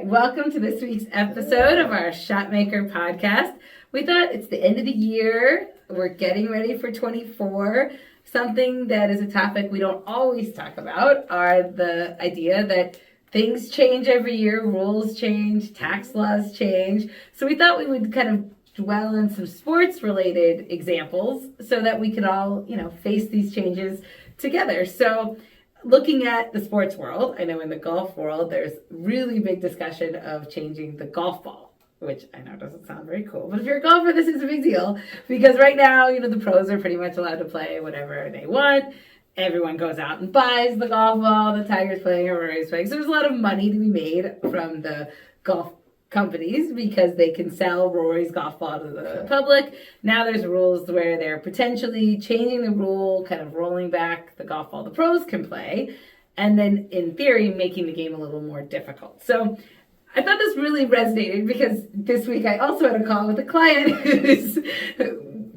welcome to this week's episode of our Shotmaker podcast. We thought it's the end of the year. We're getting ready for 24. Something that is a topic we don't always talk about are the idea that things change every year, rules change, tax laws change. So we thought we would kind of dwell on some sports-related examples so that we could all, face these changes together. So looking at the sports world, I know in the golf world, there's really big discussion of changing the golf ball, which I know doesn't sound very cool. But if you're a golfer, this is a big deal because right now, the pros are pretty much allowed to play whatever they want. Everyone goes out and buys the golf ball. The Tiger's playing or Rory's playing. So there's a lot of money to be made from the golf companies because they can sell Rory's golf ball to the public. Now there's rules where they're potentially changing the rule, kind of rolling back the golf ball the pros can play, and then in theory making the game a little more difficult. So I thought this really resonated because this week I also had a call with a client who's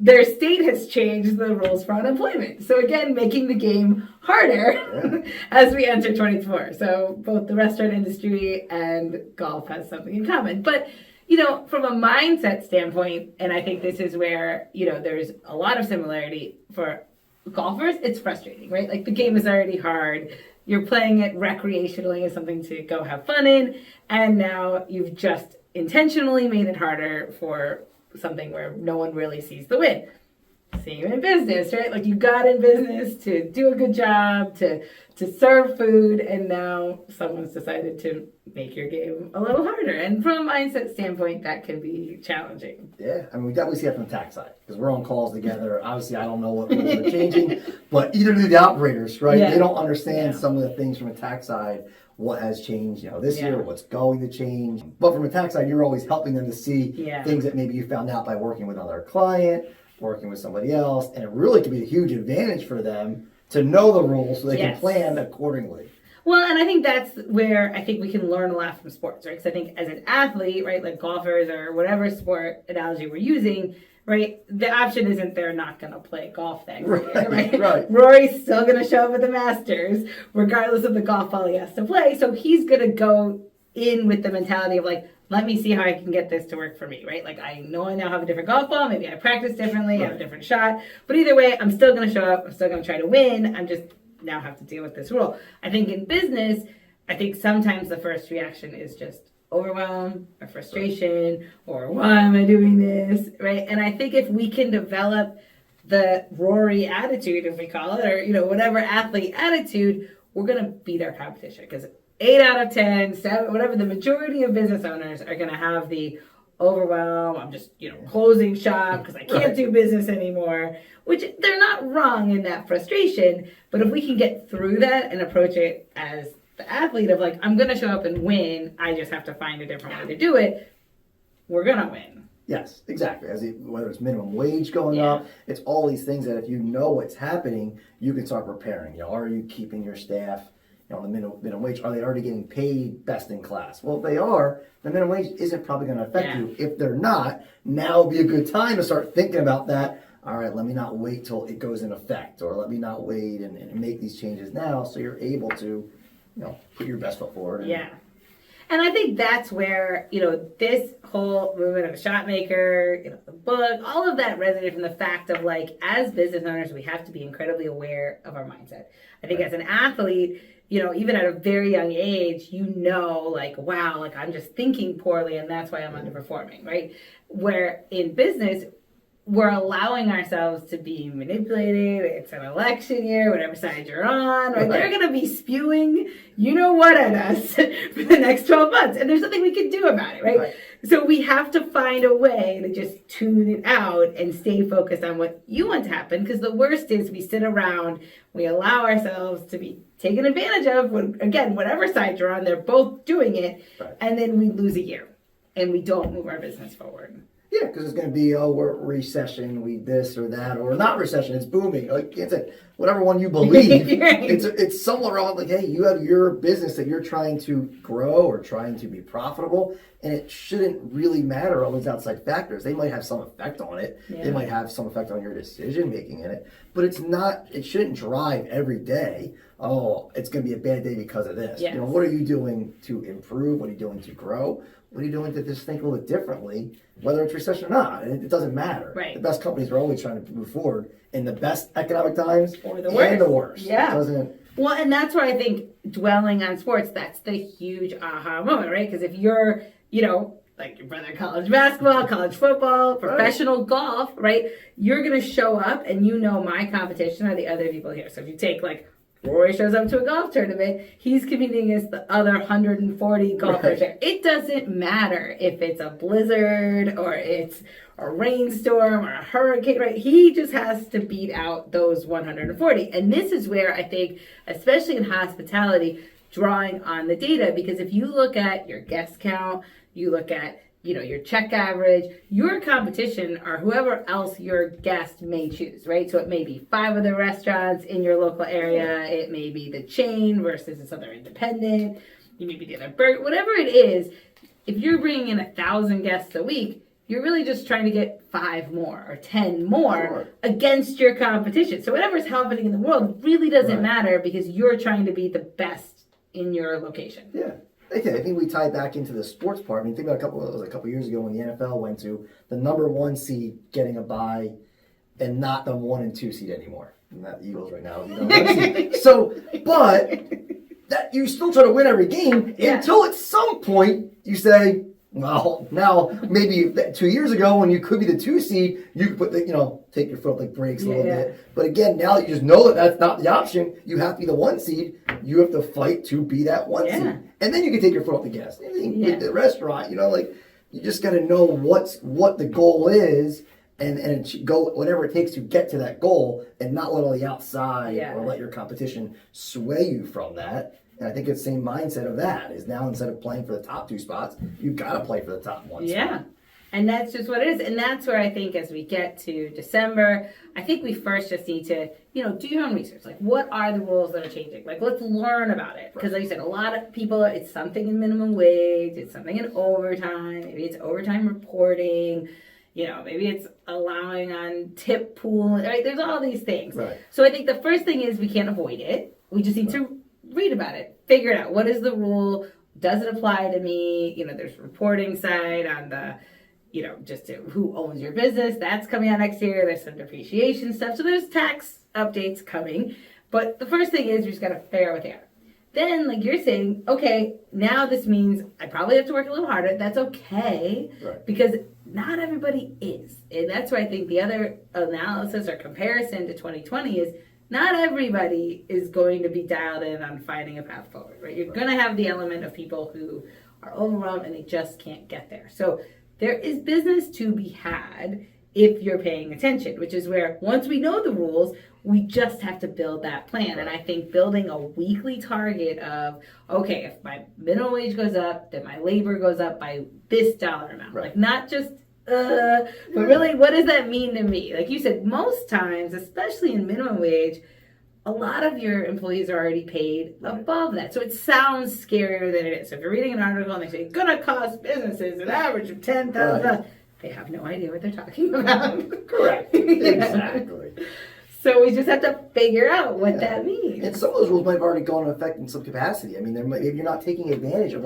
their state has changed the rules for unemployment. So again, making the game harder as we enter 24. So both the restaurant industry and golf has something in common. But, from a mindset standpoint, and I think this is where, there's a lot of similarity for golfers, it's frustrating, right? Like the game is already hard. You're playing it recreationally as something to go have fun in. And now you've just intentionally made it harder for something where no one really sees the win. Same in business, right? Like you got in business to do a good job, to serve food, and now someone's decided to make your game a little harder. And from a mindset standpoint, that can be challenging. Yeah, we definitely see that from the tax side because we're on calls together. Obviously, I don't know what rules are changing, but either do the operators, right? Yeah. They don't understand some of the things from a tax side. What has changed, this year, what's going to change. But from a tax side, you're always helping them to see things that maybe you found out by working with another client, working with somebody else, and it really can be a huge advantage for them to know the rules so they can plan accordingly. Well, and I think that's where I think we can learn a lot from sports, right? Because I think as an athlete, right, like golfers or whatever sport analogy we're using, right, the option isn't they're not going to play golf that year, right? Rory's still going to show up at the Masters, regardless of the golf ball he has to play. So he's going to go in with the mentality of like, let me see how I can get this to work for me, right? Like I know I now have a different golf ball. Maybe I practice differently. I have a different shot. But either way, I'm still going to show up. I'm still going to try to win. I'm just now have to deal with this rule. I think in business, sometimes the first reaction is just overwhelm or frustration or why am I doing this, right? And I think if we can develop the Rory attitude, if we call it, or whatever athlete attitude, we're going to beat our competition because 8 out of 10, 7, whatever, the majority of business owners are going to have the overwhelm. I'm just, closing shop because I can't do business anymore, which they're not wrong in that frustration. But if we can get through that and approach it as the athlete of like, I'm going to show up and win, I just have to find a different way to do it, we're going to win. Yes, exactly. Whether it's minimum wage going up, it's all these things that if you know what's happening, you can start preparing. Are you keeping your staff on the minimum wage? Are they already getting paid best in class? Well, if they are, the minimum wage isn't probably going to affect you. If they're not, now would be a good time to start thinking about that. All right, let me not wait till it goes in effect, or let me not wait and make these changes now so you're able to put your best foot forward. And I think that's where, this whole movement of the Shotmaker, the book, all of that resonated from the fact of like, as business owners, we have to be incredibly aware of our mindset. I think as an athlete, even at a very young age, like, wow, like I'm just thinking poorly and that's why I'm underperforming, right? Where in business, we're allowing ourselves to be manipulated. It's an election year, whatever side you're on, right? They're going to be spewing what at us for the next 12 months. And there's nothing we can do about it, right? So we have to find a way to just tune it out and stay focused on what you want to happen. Because the worst is we sit around, we allow ourselves to be taken advantage of when, again, whatever side you're on, they're both doing it. And then we lose a year and we don't move our business forward. Yeah, because it's going to be, we're recession, we this or that, or not recession, it's booming. Like, it's whatever one you believe. Right. It's somewhat wrong. Like, hey, you have your business that you're trying to grow or trying to be profitable, and it shouldn't really matter all those outside factors. They might have some effect on it. Yeah. They might have some effect on your decision making in it, but it shouldn't drive every day. Oh, it's going to be a bad day because of this. Yes. What are you doing to improve? What are you doing to grow? What are you doing to just think a little bit differently, whether it's recession or not? It doesn't matter. Right. The best companies are always trying to move forward in the best economic times Or the worst. and the worst. Yeah. It doesn't. Well, and that's where I think dwelling on sports, that's the huge aha moment, right? Because if you're, like your brother, college basketball, college football, professional golf, right? You're going to show up and my competition are the other people here. So if you take Rory shows up to a golf tournament, he's competing against the other 140 golfers there. It doesn't matter if it's a blizzard or it's a rainstorm or a hurricane, right? He just has to beat out those 140. And this is where I think, especially in hospitality, drawing on the data, because if you look at your guest count, you look at your check average, your competition are whoever else your guest may choose, right? So it may be 5 other restaurants in your local area. It may be the chain versus this other independent. You may be the other burger, whatever it is. If you're bringing in 1,000 guests a week, you're really just trying to get 5 more or 10 more against your competition. So whatever's happening in the world really doesn't matter because you're trying to be the best in your location. Yeah. Okay, I think we tie back into the sports part. I mean, think about a couple years ago when the NFL went to the number 1 seed getting a bye and not the 1 and 2 seed anymore. Not the Eagles right now. So, but that you still try to win every game until at some point you say, well, now maybe 2 years ago when you could be the 2 seed, you could put take your foot off the brakes a little bit. But again, now that you just know that that's not the option, you have to be the 1 seed. You have to fight to be that 1 seed, and then you can take your foot off the gas. With the restaurant, you just got to know what the goal is, and go whatever it takes to get to that goal, and not let all the outside or let your competition sway you from that. And I think it's the same mindset of that is now instead of playing for the top 2 spots, you've got to play for the top 1 spot. Yeah. And that's just what it is. And that's where I think as we get to December, I think we first just need to, do your own research. Like, what are the rules that are changing? Like, let's learn about it. Because like you said, a lot of people, it's something in minimum wage, it's something in overtime, maybe it's overtime reporting, maybe it's allowing on tip pool, right? There's all these things. Right. So I think the first thing is we can't avoid it. We just need to read about it, figure it out. What is the rule? Does it apply to me? There's reporting side on the, just to who owns your business. That's coming out next year. There's some depreciation stuff. So there's tax updates coming. But the first thing is we just got to figure out what they are. Then, like you're saying, okay, now this means I probably have to work a little harder. That's okay. Right. Because not everybody is. And that's why I think the other analysis or comparison to 2020 is not everybody is going to be dialed in on finding a path forward, right? You're going to have the element of people who are overwhelmed and they just can't get there. So there is business to be had if you're paying attention, which is where once we know the rules, we just have to build that plan. And I think building a weekly target of, okay, if my minimum wage goes up, then my labor goes up by this dollar amount. Like not just but really, what does that mean to me? Like you said, most times, especially in minimum wage, a lot of your employees are already paid above that. So it sounds scarier than it is. So if you're reading an article and they say, it's going to cost businesses an average of $10,000, they have no idea what they're talking about. Correct. Exactly. So we just have to figure out what that means. And some of those rules might have already gone into effect in some capacity. I mean, if you're not taking advantage of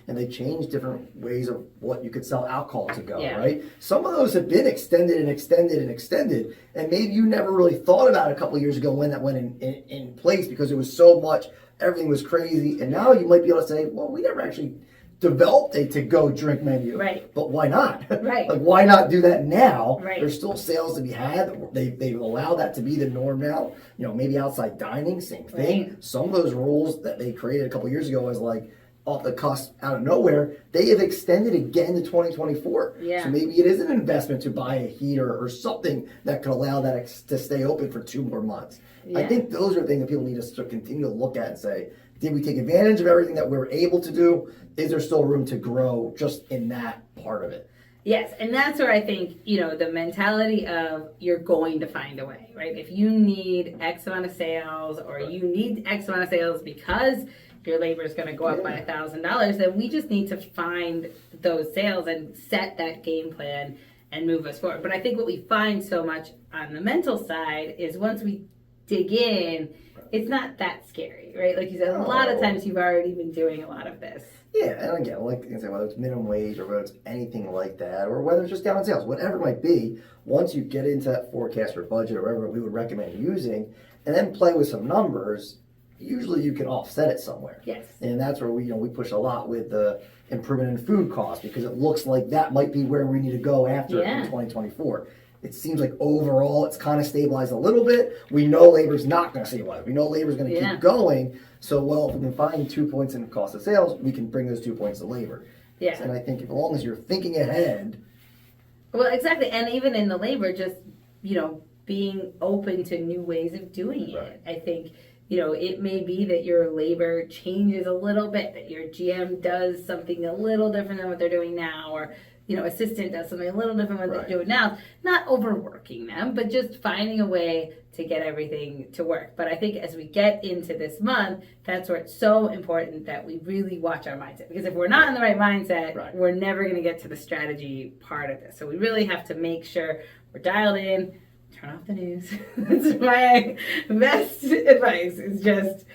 and they changed different ways of what you could sell alcohol to go, right? Some of those have been extended and extended and extended, and maybe you never really thought about it a couple of years ago when that went in place because it was so much, everything was crazy, and now you might be able to say, well, we never actually developed a to-go drink menu. Right. But why not? Right. Like, why not do that now? Right. There's still sales to be had. They've allowed that to be the norm now. Maybe outside dining, same thing. Right. Some of those rules that they created a couple years ago as like off the cusp out of nowhere, they have extended again to 2024. Yeah. So maybe it is an investment to buy a heater or something that could allow that to stay open for 2 more months. Yeah. I think those are things that people need to continue to look at and say, did we take advantage of everything that we were able to do? Is there still room to grow just in that part of it? Yes, and that's where I think, the mentality of you're going to find a way, right? If you need X amount of sales or you need X amount of sales because your labor is going to go up by $1,000, then we just need to find those sales and set that game plan and move us forward. But I think what we find so much on the mental side is once we dig in, it's not that scary, right? Like you said, a lot of times you've already been doing a lot of this. Yeah, and again, like I said, whether it's minimum wage or whether it's anything like that, or whether it's just down in sales, whatever it might be, once you get into that forecast or budget or whatever we would recommend using, and then play with some numbers, usually you can offset it somewhere. Yes. And that's where we push a lot with the improvement in food costs, because it looks like that might be where we need to go after in 2024. It seems like overall it's kind of stabilized a little bit. We know labor's not going to stabilize. We know labor's going to keep going. So, if we can find 2 points in cost of sales, we can bring those 2 points to labor. Yeah. And I think as long as you're thinking ahead. Well, exactly. And even in the labor, just, being open to new ways of doing it. Right. I think, it may be that your labor changes a little bit, that your GM does something a little different than what they're doing now, or assistant does something a little different than what they're doing now. Not overworking them, but just finding a way to get everything to work. But I think as we get into this month, that's where it's so important that we really watch our mindset. Because if we're not in the right mindset, we're never going to get to the strategy part of this. So we really have to make sure we're dialed in. Turn off the news. That's my best advice, is just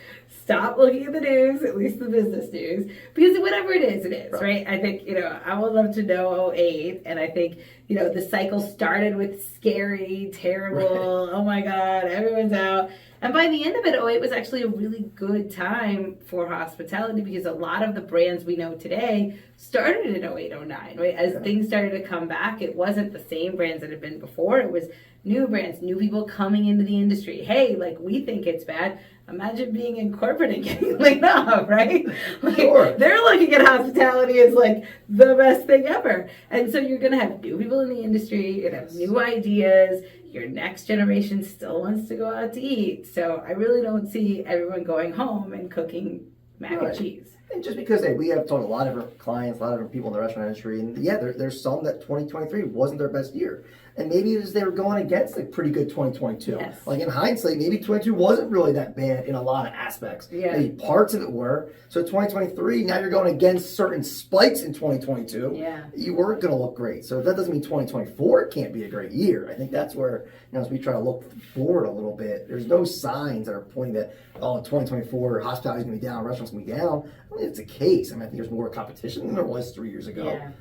stop looking at the news, at least the business news, because whatever it is, right? I think, I would love to know '08, and I think, the cycle started with scary, terrible, oh my God, everyone's out. And by the end of it, '08 was actually a really good time for hospitality, because a lot of the brands we know today started in '08, '09, right? As things started to come back, it wasn't the same brands that had been before. It was new brands, new people coming into the industry. Hey, we think it's bad. Imagine being in corporate and getting laid off, right? They're looking at hospitality as the best thing ever. And so you're going to have new people in the industry, you're going to have new ideas. Your next generation still wants to go out to eat. So I really don't see everyone going home and cooking mac and cheese. And just because we have talked to a lot of different clients, a lot of different people in the restaurant industry, and there's some that 2023 wasn't their best year. And maybe it was they were going against a pretty good 2022. Yes. In hindsight, maybe 22 wasn't really that bad in a lot of aspects. Yeah. Maybe parts of it were. So 2023, now you're going against certain spikes in 2022. Yeah. You weren't going to look great. So that doesn't mean 2024 can't be a great year. I think that's where, as we try to look forward a little bit, there's no signs that are pointing that, 2024, hospitality is going to be down, restaurants going to be down. I mean, it's a case. I think there's more competition than there was 3 years ago. Yeah.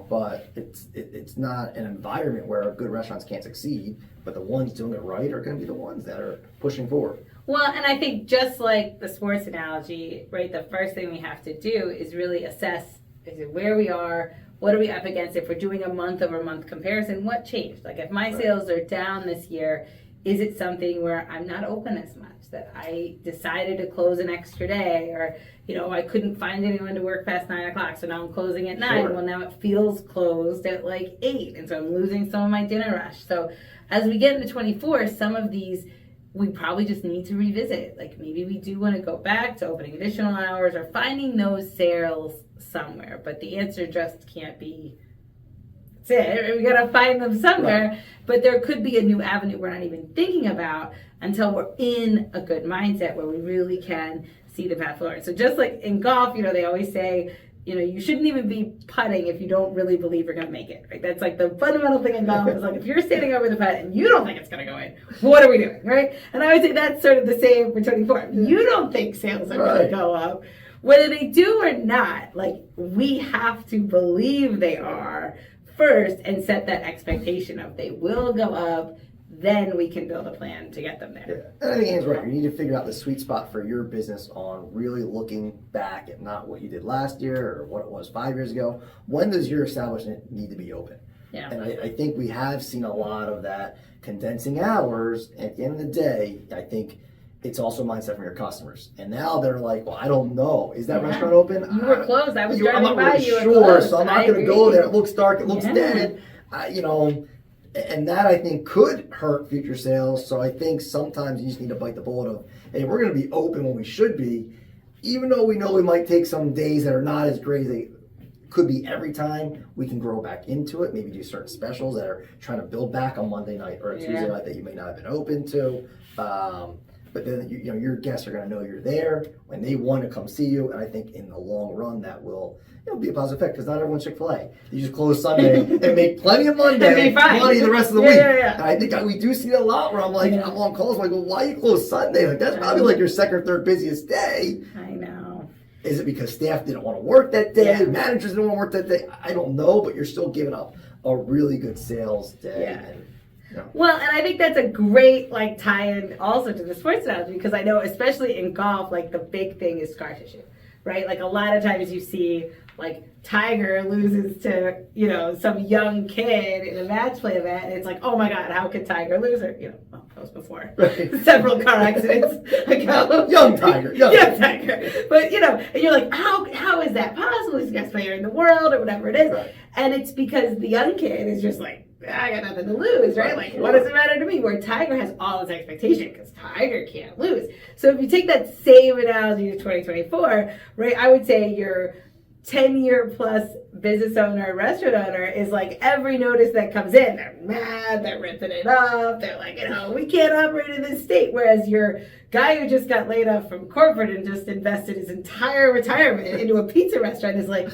But it's not an environment where good restaurants can't succeed, but the ones doing it right are going to be the ones that are pushing forward. Well, and I think just like the sports analogy, right, the first thing we have to do is really assess where we are, what are we up against. If we're doing a month-over-month comparison, what changed? If my sales are down this year, is it something where I'm not open as much, that I decided to close an extra day, or I couldn't find anyone to work past 9 o'clock, so now I'm closing at 9. Well, now it feels closed at 8, and so I'm losing some of my dinner rush. So as we get into 24, some of these we probably just need to revisit. Maybe we do want to go back to opening additional hours or finding those sales somewhere, but the answer just can't be that's it. We got to find them somewhere. Right. But there could be a new avenue we're not even thinking about until we're in a good mindset where we really can see the path forward. So just like in golf, they always say, you shouldn't even be putting if you don't really believe you're going to make it, right? That's the fundamental thing in golf is if you're standing over the putt and you don't think it's going to go in, what are we doing, right? And I would say that's sort of the same for 24. You don't think sales are going to go up. Whether they do or not, we have to believe they are first and set that expectation of they will go up. Then we can build a plan to get them there. Yeah. And I think Anne's right. You need to figure out the sweet spot for your business on really looking back at not what you did last year or what it was 5 years ago. When does your establishment need to be open? Yeah. And I think we have seen a lot of that condensing hours. At the end of the day, I think it's also mindset from your customers. And now they're well, I don't know. Is that restaurant open? You were closed. I was driving by really you. Sure, so I'm not going to go there. It looks dark. It looks dead. And that, I think, could hurt future sales. So I think sometimes you just need to bite the bullet of, hey, we're going to be open when we should be, even though we know we might take some days that are not as great as Could be every time we can grow back into it. Maybe do certain specials that are trying to build back on Monday night or a Tuesday night that you may not have been open to. But then you know your guests are going to know you're there when they want to come see you, and I think in the long run that will be a positive effect because not everyone's Chick-fil-A. You just close Sunday and make plenty of Monday money the rest of the week. And I think we do see that a lot where I'm like I'm on calls like, well, why you close Sunday? Like that's probably like your second or third busiest day. I know. Is it because staff didn't want to work that day? Managers didn't want to work that day? I don't know, but you're still giving up a really good sales day. And, well, and I think that's a great like tie-in also to the sports analogy because I know especially in golf, like the big thing is scar tissue, right? Like a lot of times you see like Tiger loses to, you know, some young kid in a match play event and it's like, oh my God, how could Tiger lose? Or, you know, well, that was before several car accidents ago. Young Tiger. But, you know, and you're like, how is that possible? He's the best player in the world or whatever it is. Right. And it's because the young kid is just like, I got nothing to lose, right? Like, what does it matter to me? Where Tiger has all this expectation because Tiger can't lose. So if you take that same analogy to 2024, right, I would say your 10-year plus business owner, restaurant owner is like every notice that comes in, they're mad, they're ripping it up, they're like, you know, we can't operate in this state. Whereas your guy who just got laid off from corporate and just invested his entire retirement into a pizza restaurant is like,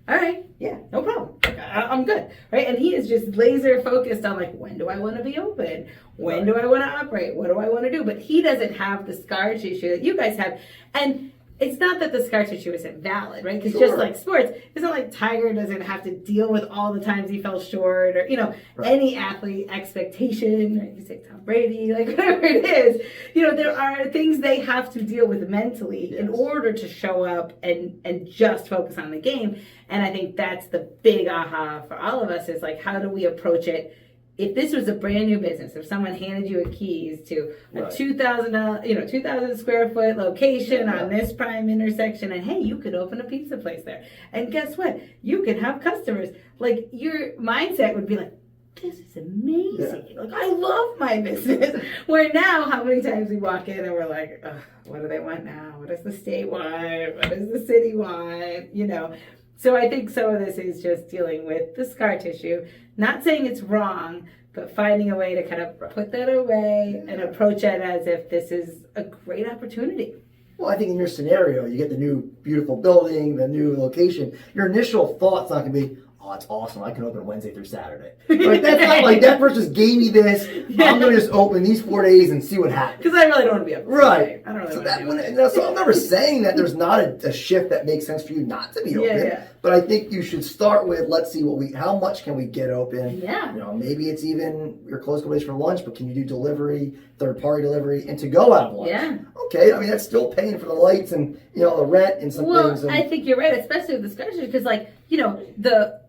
all right, yeah, no problem. I'm good, right? And he is just laser focused on like, when do I want to be open? When do I want to operate? What do I want to do? But he doesn't have the scar tissue that you guys have. And it's not that the scar tissue isn't valid, right? Because just like sports, it's not like Tiger doesn't have to deal with all the times he fell short or, you know, any athlete expectation, right? You say Tom Brady, like whatever it is, you know, there are things they have to deal with mentally in order to show up and just focus on the game. And I think that's the big aha for all of us is like, how do we approach it? If this was a brand new business, if someone handed you a keys to a 2,000 square foot location on this prime intersection, and hey, you could open a pizza place there, and guess what? You could have customers. Like your mindset would be like, this is amazing. Like I love my business. Where now, how many times we walk in and we're like, what do they want now? What does the state want? What does the city want? You know. So I think some of this is just dealing with the scar tissue, not saying it's wrong, but finding a way to kind of put that away and approach it as if this is a great opportunity. Well, I think in your scenario, you get the new beautiful building, the new location. Your initial thought's not going to be, oh, it's awesome. I can open Wednesday through Saturday. Like, that's not like that person just gave me this. I'm going to just open these 4 days and see what happens. Because I really don't want to be up. Right. I don't really so want to be so I'm never saying that there's not a shift that makes sense for you not to be open. But I think you should start with, let's see how much can we get open? Yeah. You know, maybe it's even your close place for lunch, but can you do delivery, third-party delivery, and to go out of lunch? Yeah. Okay. I mean, that's still paying for the lights and, you know, the rent and some things. Well, I think you're right, especially with the scar tissue, because, like, you know, the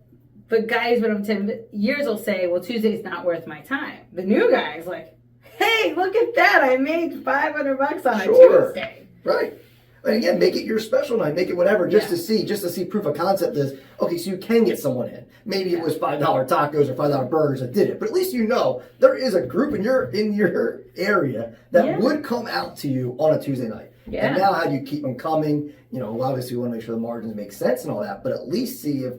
guys with them years will say, well, Tuesday's not worth my time. The new guy's like, hey, look at that. I made $500 on a Tuesday. Right. And again, make it your special night. Make it whatever, just to see proof of concept is, okay, so you can get someone in. Maybe it was $5 tacos or $5 burgers that did it. But at least you know there is a group in your area that would come out to you on a Tuesday night. Yeah. And now how do you keep them coming? You know, obviously we want to make sure the margins make sense and all that, but at least see if,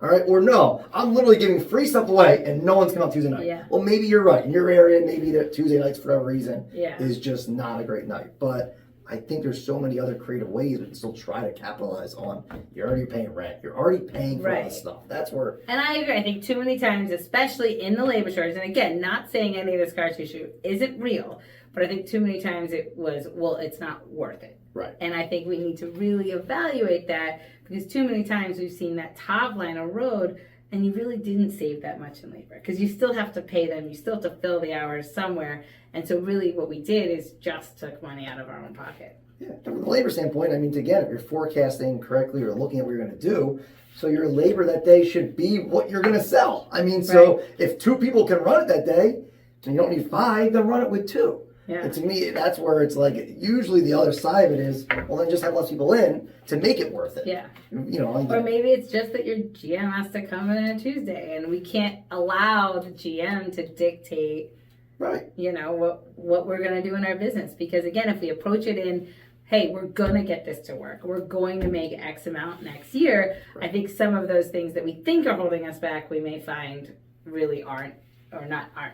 all right, or no, I'm literally giving free stuff away and no one's coming out Tuesday night. Yeah. Well, maybe you're right. In your area, maybe the Tuesday nights for whatever reason is just not a great night. But I think there's so many other creative ways we can still try to capitalize on. You're already paying rent. You're already paying for all this stuff. That's where... And I agree. I think too many times, especially in the labor shortage, and again, not saying any of the scar tissue isn't real, but I think too many times it was, well, it's not worth it. Right. And I think we need to really evaluate that because too many times we've seen that top line erode and you really didn't save that much in labor because you still have to pay them. You still have to fill the hours somewhere. And so really what we did is just took money out of our own pocket. Yeah, from the labor standpoint, I mean, again, if you're forecasting correctly or looking at what you're going to do, so your labor that day should be what you're going to sell. I mean, so if 2 people can run it that day, and you don't need 5, then run it with 2. Yeah. And to me, that's where it's like, usually the other side of it is, well, then just have less people in to make it worth it. Yeah. You know, or maybe it's just that your GM has to come in on a Tuesday, and we can't allow the GM to dictate, right? You know, what we're going to do in our business. Because again, if we approach it in hey, we're going to get this to work. We're going to make X amount next year. I think some of those things that we think are holding us back, we may find really aren't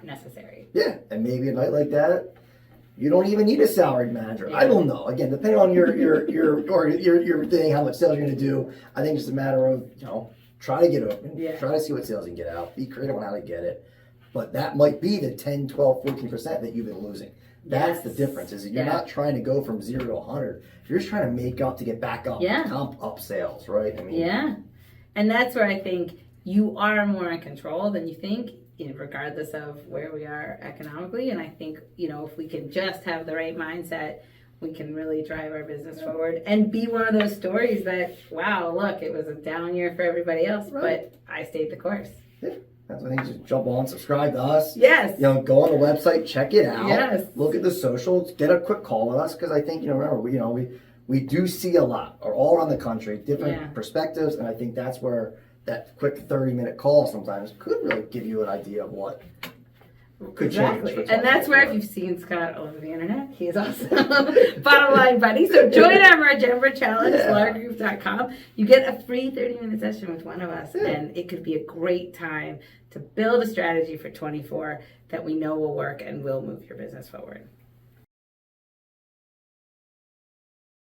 necessary. Yeah, and maybe a night like that, you don't even need a salaried manager. Yeah. I don't know. Again, depending on your thing, how much sales you're going to do. I think it's a matter of, try to get open. Yeah. Try to see what sales you can get out. Be creative on how to get it. But that might be the 10, 12, 14% that you've been losing. That's the difference. Is that you're not trying to go from 0 to 100. You're just trying to make up to get back up. Yeah. Comp up sales, right? I mean. Yeah. And that's where I think you are more in control than you think, regardless of where we are economically. And I think, if we can just have the right mindset, we can really drive our business forward and be one of those stories that, wow, look, it was a down year for everybody else, but I stayed the course. Yeah. That's what I think. Just jump on, subscribe to us. Yes. Go on the website, check it out. Yes. Look at the socials, get a quick call with us, because I think, remember, we do see a lot, or all around the country, different perspectives, and I think that's where that quick 30-minute call sometimes could really give you an idea of what could change. And that's where, if you've seen Scott all over the internet, he is awesome. Bottom line, buddy. So join our Margember Challenge, largroup.com. You get a free 30-minute session with one of us, and it could be a great time to build a strategy for 24 that we know will work and will move your business forward.